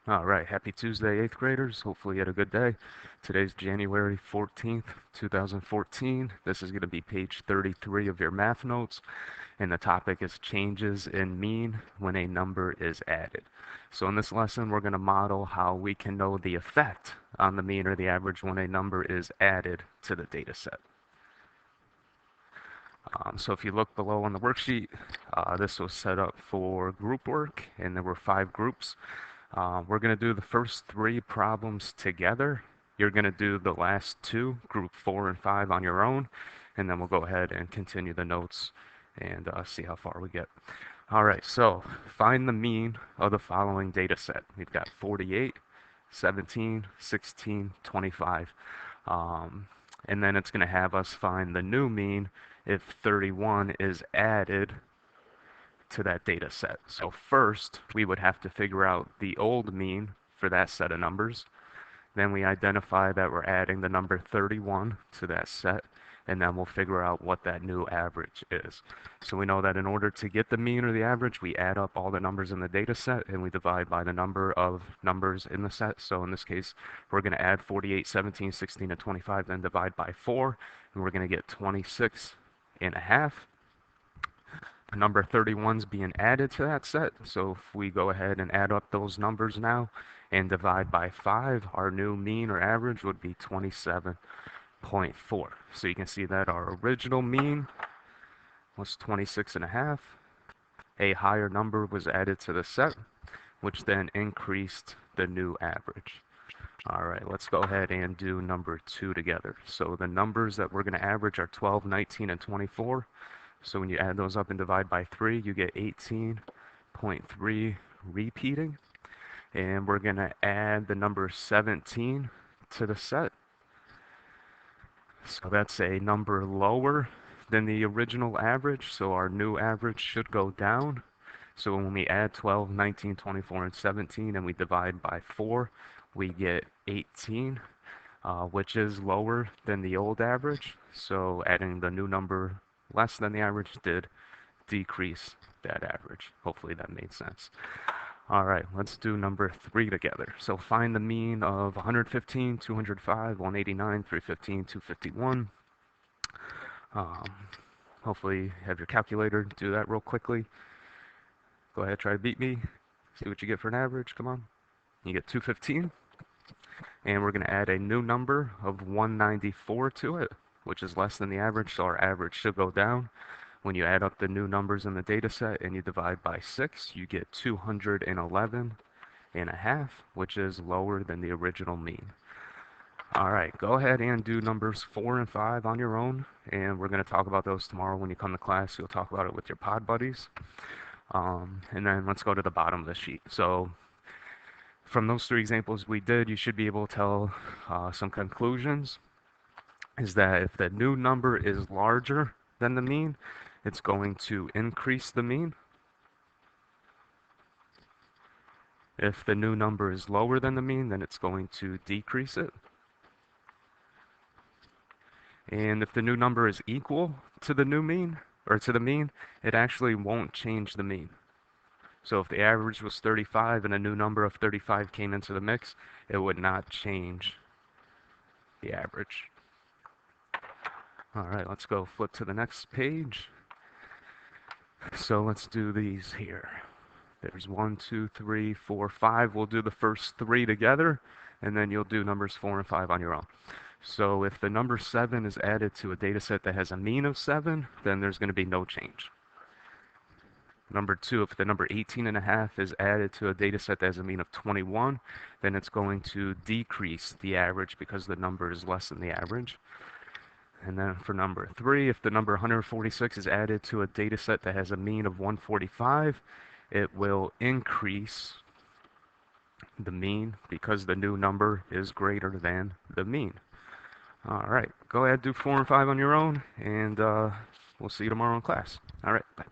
All right, happy Tuesday, 8th graders. Hopefully you had a good day. Today's January 14th, 2014. This is going to be page 33 of your math notes, and the topic is changes in mean when a number is added. So in this lesson, we're going to model how we can know the effect on the mean or the average when a number is added to the data set. So if you look below on the worksheet, this was set up for group work, and there were 5 groups. We're going to do the first 3 problems together. You're going to do the last 2, group 4 and 5, on your own, and then we'll go ahead and continue the notes and see how far we get. All right, so find the mean of the following data set. We've got 48, 17, 16, 25. And then it's going to have us find the new mean if 31 is added to that data set. So first, we would have to figure out the old mean for that set of numbers. Then we identify that we're adding the number 31 to that set, and then we'll figure out what that new average is. So we know that in order to get the mean or the average, we add up all the numbers in the data set and we divide by the number of numbers in the set. So in this case, we're going to add 48, 17, 16, and 25, then divide by 4, and we're going to get 26 and a half. Number 31's being added to that set, so if we go ahead and add up those numbers now and divide by 5, our new mean or average would be 27.4. So you can see that our original mean was 26 and a half. A higher number was added to the set, which then increased the new average. All right, let's go ahead and do number 2 together. So the numbers that we're going to average are 12, 19, and 24. So when you add those up and divide by 3, you get 18.3 repeating. And we're going to add the number 17 to the set. So that's a number lower than the original average, so our new average should go down. So when we add 12, 19, 24, and 17, and we divide by 4, we get 18, which is lower than the old average. So adding the new number less than the average did decrease that average. Hopefully that made sense. All right, let's do number 3 together. So find the mean of 115, 205, 189, 315, 251. Hopefully you have your calculator. Do that real quickly. Go ahead, try to beat me. See what you get for an average. Come on. You get 215. And we're going to add a new number of 194 to it, which is less than the average, so our average should go down. When you add up the new numbers in the data set and you divide by 6, you get 211 and a half, which is lower than the original mean. All right, go ahead and do numbers 4 and 5 on your own, and we're going to talk about those tomorrow when you come to class. You'll talk about it with your pod buddies. And then let's go to the bottom of the sheet. So from those 3 examples we did, you should be able to tell some conclusions. Is that if the new number is larger than the mean, it's going to increase the mean. If the new number is lower than the mean, then it's going to decrease it. And if the new number is equal to the new mean, or to the mean, it actually won't change the mean. So if the average was 35 and a new number of 35 came into the mix, it would not change the average. All right, let's go flip to the next page. So let's do these here. There's 1, 2, 3, 4, 5. We'll do the first 3 together, and then you'll do numbers 4 and 5 on your own. So if the number 7 is added to a data set that has a mean of 7, then there's going to be no change. Number 2, if the number 18 and a half is added to a data set that has a mean of 21, then it's going to decrease the average because the number is less than the average. And then for number 3, if the number 146 is added to a data set that has a mean of 145, it will increase the mean because the new number is greater than the mean. All right, go ahead, do 4 and 5 on your own, and we'll see you tomorrow in class. All right, bye.